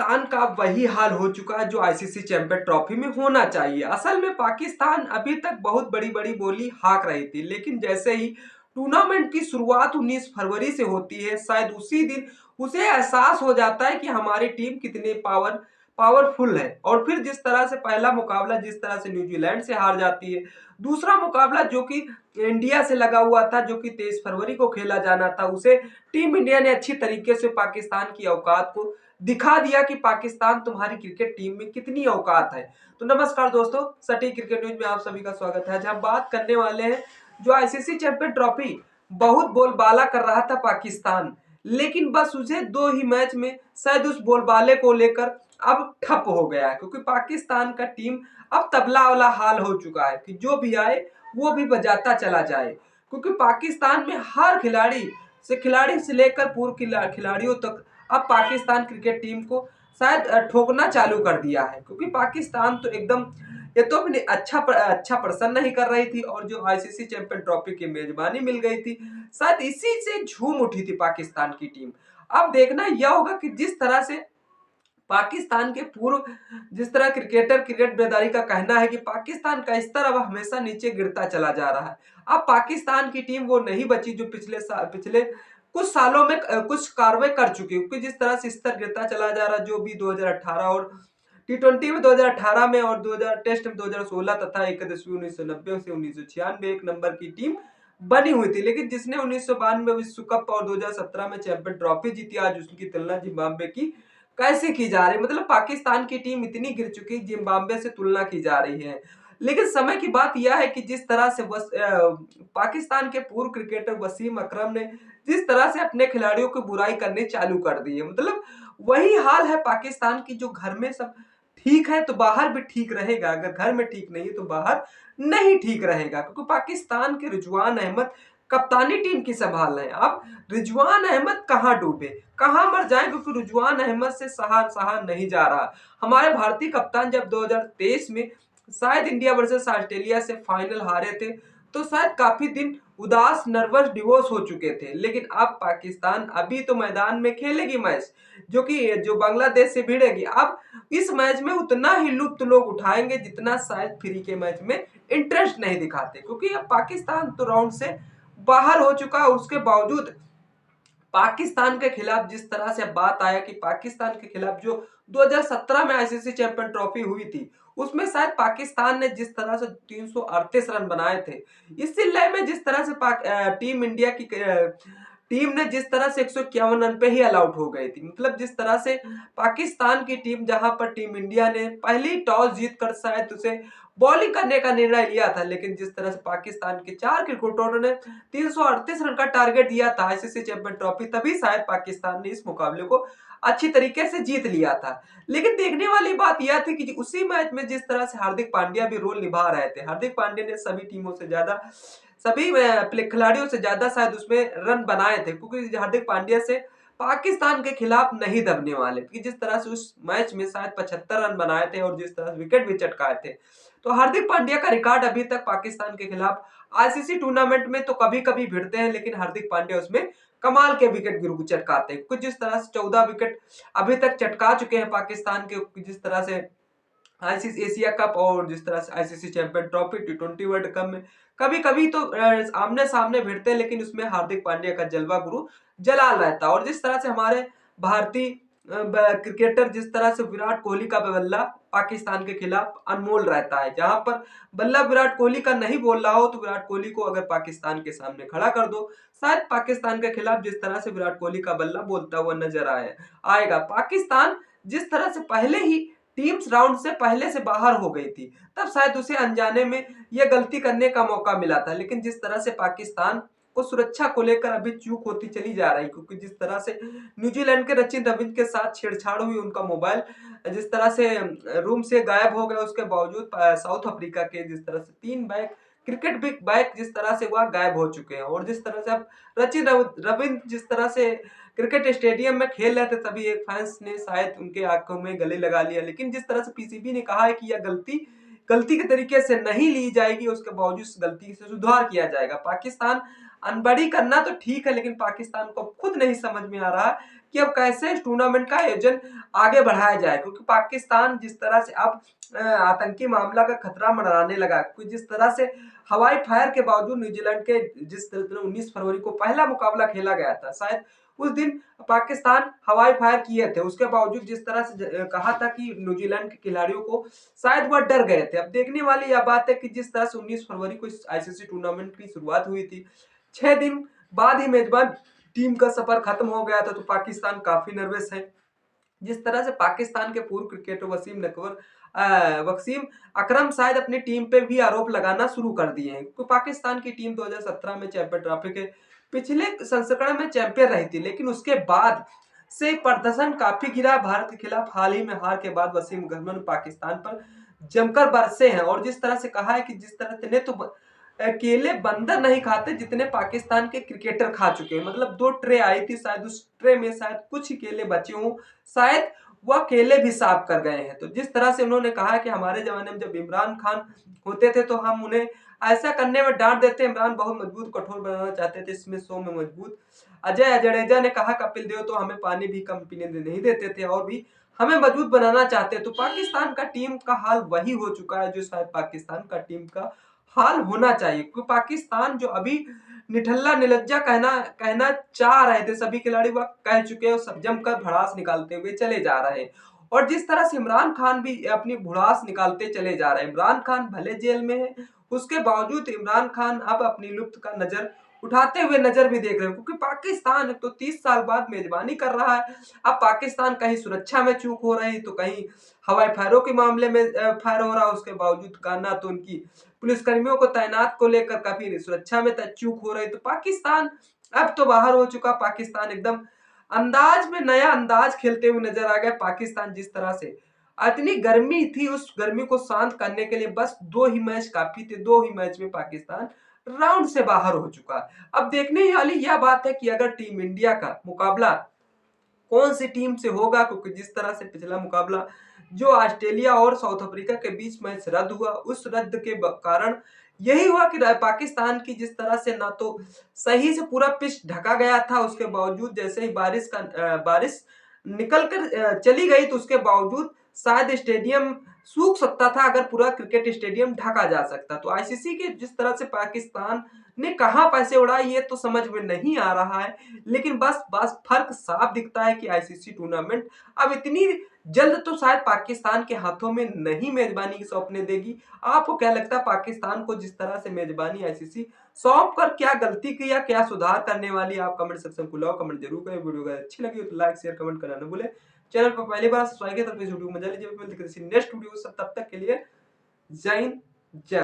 पाकिस्तान का वही हाल हो चुका है जो आईसीसी चैंपियन ट्रॉफी में होना चाहिए। असल में पाकिस्तान अभी तक बहुत बड़ी बड़ी बोली हाँक रही थी, लेकिन जैसे ही टूर्नामेंट की शुरुआत 19 फरवरी से होती है, शायद उसी दिन उसे एहसास हो जाता है कि हमारी टीम कितनी पावरफुल है। और फिर जिस तरह से पहला मुकाबला जिस तरह से न्यूजीलैंड से हार जाती है, दूसरा मुकाबला जो कि इंडिया से लगा हुआ था, जो कि 23 फरवरी को खेला जाना था, उसे टीम इंडिया ने अच्छी तरीके से पाकिस्तान की औकात को दिखा दिया कि पाकिस्तान तुम्हारी क्रिकेट टीम में कितनी औकात है। तो नमस्कार दोस्तों, सटीक क्रिकेट न्यूज में आप सभी का स्वागत है। आज हम बात करने वाले हैं जो आईसीसी चैंपियन ट्रॉफी बहुत बोलबाला कर रहा था पाकिस्तान, लेकिन बस उसे 2 ही मैच में शायद उस बोलबाले को लेकर अब ठप हो गया है, क्योंकि पाकिस्तान का टीम अब तबला वाला हाल हो चुका है कि जो भी आए वो भी बजाता चला जाए। क्योंकि पाकिस्तान में हर खिलाड़ी से लेकर पूर्व खिलाड़ियों तक अब पाकिस्तान क्रिकेट टीम को शायद ठोकना चालू कर दिया है। क्योंकि पाकिस्तान तो एकदम ये तो अपने अच्छा प्रदर्शन नहीं कर रही थी, और जो आईसीसी चैंपियन ट्रॉफी की मेजबानी मिल गई थी, शायद इसी से झूम उठी थी पाकिस्तान की टीम। अब देखना यह होगा कि जिस तरह से पाकिस्तान के पूर्व क्रिकेट बेदारी का कहना है कि पाकिस्तान का स्तर अब हमेशा नीचे गिरता चला जा रहा है। अब पाकिस्तान की टीम वो नहीं बची जो पिछले कुछ सालों में कुछ कार्रवाई कर चुकी है। क्योंकि जिस तरह से स्तर गिरता चला जा रहा है, जो भी 2018 और टी20 में 2018 में और 2000 टेस्ट में 2016 तथा एकदिवसीय 1990 से 1996 एक नंबर की टीम बनी हुई थी, लेकिन जिसने 1992 विश्व कप और 2017 में चैंपियन ट्रॉफी जीती, आज उसकी तुलना जिम्बाब्वे की कैसे की जा रही है। मतलब पाकिस्तान की टीम इतनी गिर चुकी है, जिम्बाब्वे से तुलना की जा रही है। लेकिन समय की बात यह है कि जिस तरह से पाकिस्तान के पूर्व क्रिकेटर वसीम अकरम ने जिस तरह से अपने खिलाड़ियों की बुराई करनी चालू कर दी है, मतलब वही हाल है पाकिस्तान की। जो घर में सब ठीक है तो बाहर भी ठीक रहेगा, अगर घर में ठीक नहीं है तो बाहर नहीं ठीक रहेगा। क्योंकि पाकिस्तान के रिजवान अहमद कप्तानी टीम की संभाल रहे हैं। अब रिजवान अहमद कहां डूबे, कहां मर जाए, क्योंकि रिजवान अहमद से सहा नहीं जा रहा। हमारे भारतीय कप्तान जब 2023 में शायद इंडिया वर्सेस ऑस्ट्रेलिया से फाइनल हारे थे, तो शायद काफी दिन उदास नर्वस डिवोर्स हो चुके थे। लेकिन अब पाकिस्तान अभी तो मैदान में खेलेगी मैच, जो बांग्लादेश से भिड़ेगी। अब इस मैच में उतना ही लुत्फ लोग उठाएंगे जितना शायद फ्री के मैच में इंटरेस्ट नहीं दिखाते। क्योंकि अब पाकिस्तान तो राउंड से बाहर हो चुका है, उसके बावजूद पाकिस्तान के खिलाफ जिस तरह से बात आया कि पाकिस्तान के खिलाफ जो 2017 में आईसीसी चैंपियन ट्रॉफी हुई थी, उसमें शायद पाकिस्तान ने जिस तरह से 338 रन बनाए थे, इसी लय में जिस तरह से टीम इंडिया की टीम ने जिस तरह से 151 रन पे ही ऑल आउट हो गई थी। मतलब जिस तरह से पाकिस्तान की टीम, जहां पर टीम इंडिया ने पहली टॉस जीतकर शायद उसे बॉलिंग करने का निर्णय लिया था, लेकिन जिस तरह से पाकिस्तान के 4 क्रिकेटरों ने 338 रन का टारगेट दिया था आईसीसी चैंपियन ट्रॉफी, तभी शायद पाकिस्तान ने इस मुकाबले को अच्छी तरीके से जीत लिया था। लेकिन देखने वाली बात यह थी कि उसी मैच में जिस तरह से हार्दिक पांड्या भी रोल निभा रहे थे, हार्दिक पांड्या ने सभी खिलाड़ियों से ज्यादा शायद उसमें रन बनाए थे। क्योंकि हार्दिक पांड्या से पाकिस्तान के खिलाफ नहीं दबने वाले, कि जिस तरह से उस मैच में शायद 75 रन बनाए थे और जिस तरह से विकेट भी चटकाए थे। तो हार्दिक पांड्या का रिकॉर्ड अभी तक पाकिस्तान के खिलाफ आईसीसी टूर्नामेंट में तो कभी कभी भिड़ते हैं, लेकिन हार्दिक पांड्या उसमें कमाल के विकेट गिर चटकाते हैं। कुछ जिस तरह से 14 विकेट अभी तक चटका चुके हैं पाकिस्तान के, जिस तरह से आईसीसी एशिया कप और जिस तरह से आईसीसी चैंपियन ट्रॉफी, टी20 वर्ल्ड कप में कभी कभी तो आमने सामने भिड़ते हैं, लेकिन उसमें हार्दिक पांड्या का जलवा गुरु जलाल रहता है। और जिस तरह से हमारे भारतीय क्रिकेटर, जिस तरह से विराट कोहली का बल्ला पाकिस्तान के खिलाफ अनमोल रहता है, जहां पर बल्ला विराट कोहली का नहीं बोल रहा हो तो विराट कोहली को अगर पाकिस्तान के सामने खड़ा कर दो, शायद पाकिस्तान के खिलाफ जिस तरह से विराट कोहली का बल्ला बोलता हुआ नजर आएगा। पाकिस्तान जिस तरह से पहले ही टीम्स राउंड से पहले से बाहर हो गई थी, तब शायद उसे अनजाने में यह गलती करने का मौका मिला था। लेकिन जिस तरह से पाकिस्तान को सुरक्षा को लेकर अभी चूक होती चली जा रही, क्योंकि जिस तरह से न्यूजीलैंड के सचिन रविंद्र के साथ छेड़छाड़ हुई, उनका मोबाइल जिस तरह से रूम से गायब हो गया, उसके बावजूद साउथ अफ्रीका के जिस तरह से 3 बैग क्रिकेट बिग बैग जिस तरह से वह गायब हो चुके हैं। और जिस तरह से अब रविंद्र जिस तरह से क्रिकेट स्टेडियम में खेल रहे थे, तभी एक फैंस ने शायद उनके आंखों में गले लगा लिया। लेकिन जिस तरह से पीसीबी ने कहा है कि यह गलती के तरीके से नहीं ली जाएगी, उसके बावजूद इस गलती से सुधार किया जाएगा। पाकिस्तान अनबड़ी करना तो ठीक है, लेकिन पाकिस्तान को खुद नहीं समझ में आ रहा कि अब कैसे इस टूर्नामेंट का आयोजन आगे बढ़ाया जाए, क्योंकि पाकिस्तान जिस तरह से अब आतंकी मामला का खतरा मंडराने लगा, क्योंकि जिस तरह से हवाई फायर के बावजूद न्यूजीलैंड के जिस तरह 19 फरवरी को पहला मुकाबला खेला गया था, शायद उस दिन पाकिस्तान हवाई फायर किए थे, उसके बावजूद जिस तरह से कहा था कि न्यूजीलैंड के खिलाड़ियों को शायद वह डर गए थे। अब देखने वाली यह बात है कि जिस तरह से 19 फरवरी को इस आईसीसी टूर्नामेंट की शुरुआत हुई थी, 6 दिन बाद ही मेजबान टीम का सफर खत्म हो गया था, तो पाकिस्तान काफी नर्वस है। जिस तरह से पाकिस्तान के पूर्व क्रिकेटर वसीम अकरम शायद अपनी टीम पे भी आरोप लगाना शुरू कर दिए हैं, क्योंकि पाकिस्तान की टीम 2017 में चैंपियन ट्रॉफी के पिछले संस्करण में चैंपियन रही थी, लेकिन उसके बाद से प्रदर्शन काफी गिरा। भारत के खिलाफ हाल ही में हार के बाद वसीम अकरम पाकिस्तान पर जमकर बरसे हैं, और जिस तरह से कहा है कि जिस तरह से ने तो केले बंदर नहीं खाते जितने पाकिस्तान के क्रिकेटर खा चुके हैं। मतलब 2 ट्रे आई थी, शायद उस ट्रे में शायद कुछ ही केले बचे हों, शायद वह केले भी साफ कर गए हैं। तो जिस तरह से उन्होंने कहा कि हमारे जमाने में जब इमरान खान होते थे तो हम उन्हें ऐसा करने में डांट देते, इमरान बहुत मजबूत कठोर बनाना चाहते थे, इसमें 100 में मजबूत। अजय जडेजा ने कहा कपिल देव तो हमें पानी भी कम पीने नहीं देते थे और भी हमें मजबूत बनाना चाहते। तो पाकिस्तान का टीम का हाल वही हो चुका है जो शायद पाकिस्तान का टीम का हाल होना चाहिए, क्योंकि पाकिस्तान जो अभी निठल्ला निलज्जा कहना कहना चाह रहे थे सभी खिलाड़ी, वह कह चुके हैं, सब जमकर भड़ास निकालते हुए चले जा रहे हैं। और जिस तरह से इमरान खान भी अपनी भड़ास निकालते चले जा रहे हैं, इमरान खान भले जेल में है, उसके बावजूद इमरान खान अब अपनी लुत्फ का नजर उठाते हुए नजर भी देख रहे हैं, क्योंकि पाकिस्तान तो 30 साल बाद मेजबानी कर रहा है। अब पाकिस्तान कहीं सुरक्षा में चूक हो रही, तो कहीं हवाई फायरों के मामले में फायर हो रहा, उसके बावजूद ना तो उनकी पुलिसकर्मियों को तैनात को लेकर काफी सुरक्षा में चूक हो रही। तो पाकिस्तान अब तो बाहर हो चुका, पाकिस्तान एकदम अंदाज में नया अंदाज खेलते हुए नजर आ गया। पाकिस्तान जिस तरह से इतनी गर्मी थी, उस गर्मी को शांत करने के लिए बस 2 ही मैच काफी थे, 2 ही मैच में पाकिस्तान राउंड से बाहर हो चुका। अब देखने वाली यह बात है कि अगर टीम इंडिया का मुकाबला कौन सी टीम से होगा, क्योंकि जिस तरह से पिछला मुकाबला जो ऑस्ट्रेलिया और साउथ अफ्रीका के बीच मैच रद्द हुआ, उस रद्द के कारण यही हुआ कि पाकिस्तान की जिस तरह से ना तो सही से पूरा पिच ढका गया था, उसके बावजूद जैसे ही बारिश निकल कर चली गई, तो उसके बावजूद शायद स्टेडियम सूख सकता था अगर पूरा क्रिकेट स्टेडियम ढका जा सकता। तो आईसीसी के जिस तरह से पाकिस्तान ने कहां पैसे उड़ाए ये तो समझ में नहीं आ रहा है, लेकिन बस फर्क साफ दिखता है कि आईसीसी टूर्नामेंट अब इतनी जल्द तो शायद पाकिस्तान के हाथों में नहीं मेजबानी सौंपने देगी। आपको क्या लगता है पाकिस्तान को जिस तरह से मेजबानी आईसीसी सौंप कर क्या गलती की या क्या सुधार करने वाली, आप कमेंट सेक्शन खुलाओ, कमेंट जरूर करें। वीडियो अगर अच्छी लगी हो तो लाइक शेयर कमेंट करना न भूले। चैनल पर पहली बार सब्सक्राइब किया तो इस वीडियो को मजा लीजिए। नेक्स्ट वीडियो सब तब तक के लिए जय हिंद जय